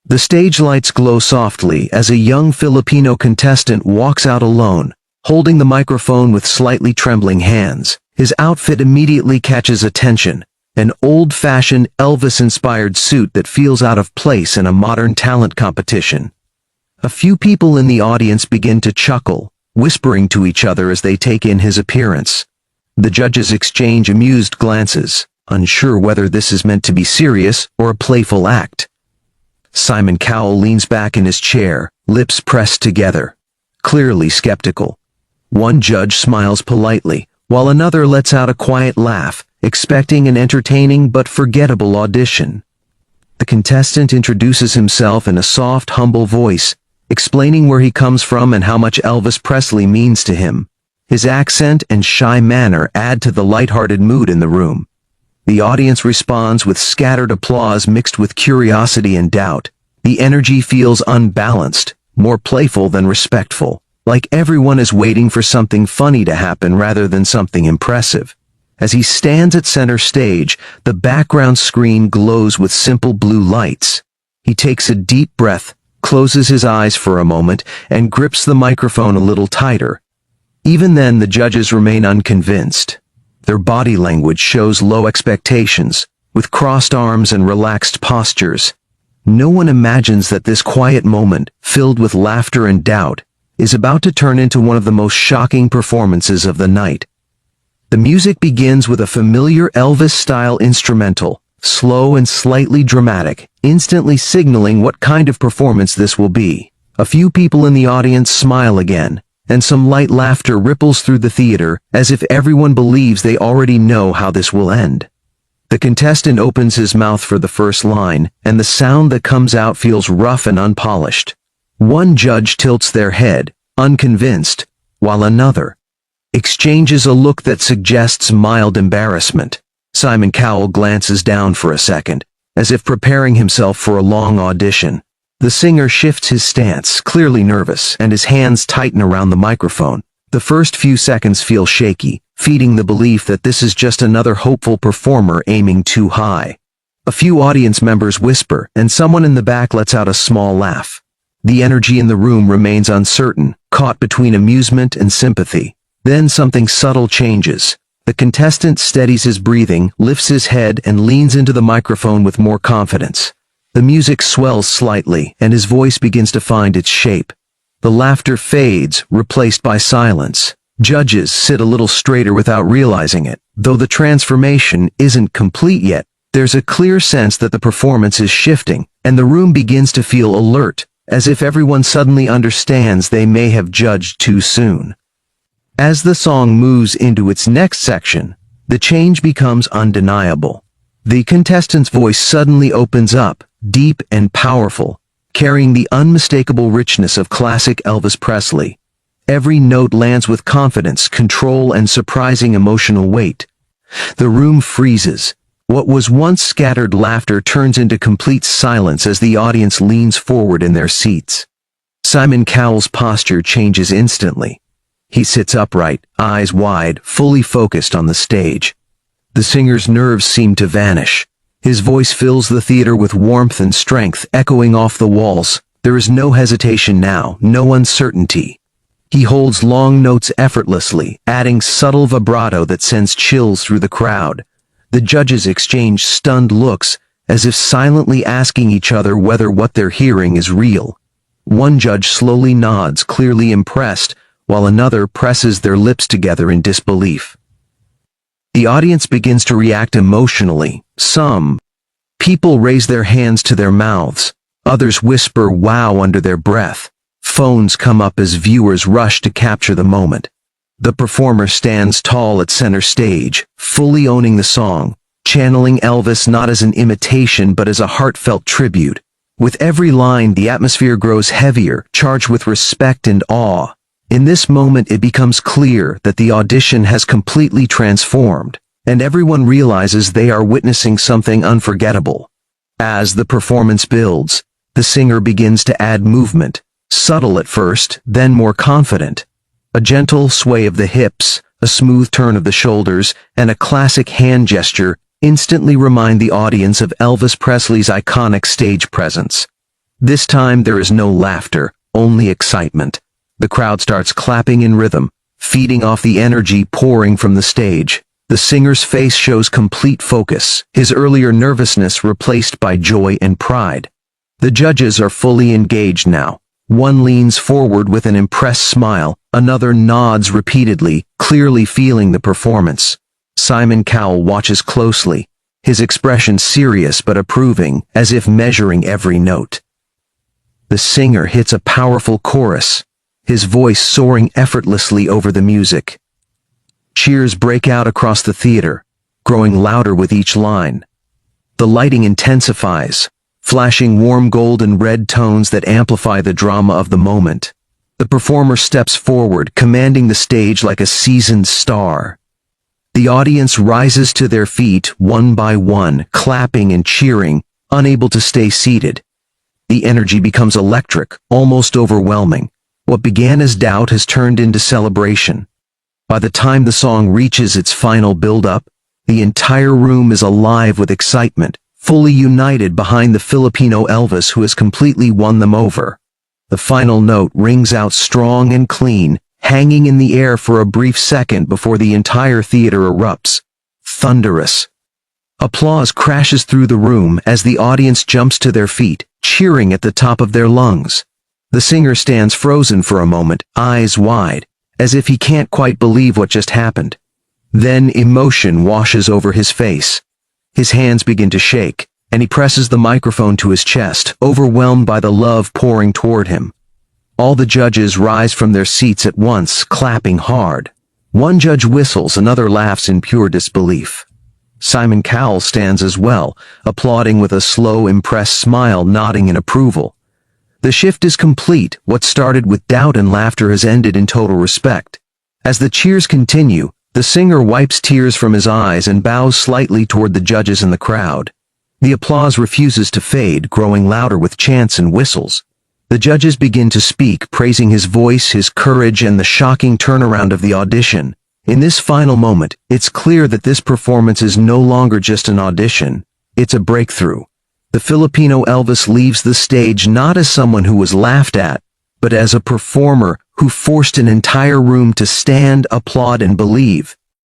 The stage lights glow softly as a young Filipino contestant walks out alone, holding the microphone with slightly trembling hands. His outfit immediately catches attention, an old-fashioned Elvis-inspired suit that feels out of place in a modern talent competition. A few people in the audience begin to chuckle, whispering to each other as they take in his appearance. The judges exchange amused glances, unsure whether this is meant to be serious or a playful act. Simon Cowell leans back in his chair, lips pressed together, clearly skeptical. One judge smiles politely, while another lets out a quiet laugh, expecting an entertaining but forgettable audition. The contestant introduces himself in a soft, humble voice, explaining where he comes from and how much Elvis Presley means to him. His accent and shy manner add to the lighthearted mood in the room. The audience responds with scattered applause mixed with curiosity and doubt. The energy feels unbalanced, more playful than respectful, like everyone is waiting for something funny to happen rather than something impressive. As he stands at center stage, the background screen glows with simple blue lights. He takes a deep breath, closes his eyes for a moment, and grips the microphone a little tighter. Even then, the judges remain unconvinced. Their body language shows low expectations, with crossed arms and relaxed postures. No one imagines that this quiet moment, filled with laughter and doubt, is about to turn into one of the most shocking performances of the night. The music begins with a familiar Elvis-style instrumental, slow and slightly dramatic, instantly signaling what kind of performance this will be. A few people in the audience smile again, and some light laughter ripples through the theater, as if everyone believes they already know how this will end. The contestant opens his mouth for the first line, and the sound that comes out feels rough and unpolished. One judge tilts their head, unconvinced, while another exchanges a look that suggests mild embarrassment. Simon Cowell glances down for a second, as if preparing himself for a long audition. The singer shifts his stance, clearly nervous, and his hands tighten around the microphone. The first few seconds feel shaky, feeding the belief that this is just another hopeful performer aiming too high. A few audience members whisper, and someone in the back lets out a small laugh. The energy in the room remains uncertain, caught between amusement and sympathy. Then something subtle changes. The contestant steadies his breathing, lifts his head, and leans into the microphone with more confidence. The music swells slightly, and his voice begins to find its shape. The laughter fades, replaced by silence. Judges sit a little straighter without realizing it. Though the transformation isn't complete yet, there's a clear sense that the performance is shifting, and the room begins to feel alert, as if everyone suddenly understands they may have judged too soon. As the song moves into its next section, the change becomes undeniable. The contestant's voice suddenly opens up, deep and powerful, carrying the unmistakable richness of classic Elvis Presley. Every note lands with confidence, control, and surprising emotional weight. The room freezes. What was once scattered laughter turns into complete silence as the audience leans forward in their seats. Simon Cowell's posture changes instantly. He sits upright, eyes wide, fully focused on the stage. The singer's nerves seem to vanish. His voice fills the theater with warmth and strength, echoing off the walls. There is no hesitation now, no uncertainty. He holds long notes effortlessly, adding subtle vibrato that sends chills through the crowd. The judges exchange stunned looks, as if silently asking each other whether what they're hearing is real. One judge slowly nods, clearly impressed, while another presses their lips together in disbelief. The audience begins to react emotionally. Some people raise their hands to their mouths. Others whisper "wow" under their breath. Phones come up as viewers rush to capture the moment. The performer stands tall at center stage, fully owning the song, channeling Elvis not as an imitation but as a heartfelt tribute. With every line, the atmosphere grows heavier, charged with respect and awe. In this moment, it becomes clear that the audition has completely transformed, and everyone realizes they are witnessing something unforgettable. As the performance builds, the singer begins to add movement, subtle at first, then more confident. A gentle sway of the hips, a smooth turn of the shoulders, and a classic hand gesture instantly remind the audience of Elvis Presley's iconic stage presence. This time there is no laughter, only excitement. The crowd starts clapping in rhythm, feeding off the energy pouring from the stage. The singer's face shows complete focus, his earlier nervousness replaced by joy and pride. The judges are fully engaged now. One leans forward with an impressed smile, another nods repeatedly, clearly feeling the performance. Simon Cowell watches closely, his expression serious but approving, as if measuring every note. The singer hits a powerful chorus, his voice soaring effortlessly over the music. Cheers break out across the theater, growing louder with each line. The lighting intensifies, flashing warm gold and red tones that amplify the drama of the moment. The performer steps forward, commanding the stage like a seasoned star. The audience rises to their feet one by one, clapping and cheering, unable to stay seated. The energy becomes electric, almost overwhelming. What began as doubt has turned into celebration. By the time the song reaches its final build-up, the entire room is alive with excitement, fully united behind the Filipino Elvis who has completely won them over. The final note rings out strong and clean, hanging in the air for a brief second before the entire theater erupts. Thunderous. Applause crashes through the room as the audience jumps to their feet, cheering at the top of their lungs. The singer stands frozen for a moment, eyes wide, as if he can't quite believe what just happened. Then emotion washes over his face. His hands begin to shake, and he presses the microphone to his chest, overwhelmed by the love pouring toward him. All the judges rise from their seats at once, clapping hard. One judge whistles, another laughs in pure disbelief. Simon Cowell stands as well, applauding with a slow, impressed smile, nodding in approval. The shift is complete. What started with doubt and laughter has ended in total respect. As the cheers continue, the singer wipes tears from his eyes and bows slightly toward the judges in the crowd. The applause refuses to fade, growing louder with chants and whistles. The judges begin to speak, praising his voice, his courage, and the shocking turnaround of the audition. In this final moment, it's clear that this performance is no longer just an audition. It's a breakthrough. The Filipino Elvis leaves the stage not as someone who was laughed at, but as a performer who forced an entire room to stand, applaud, and believe.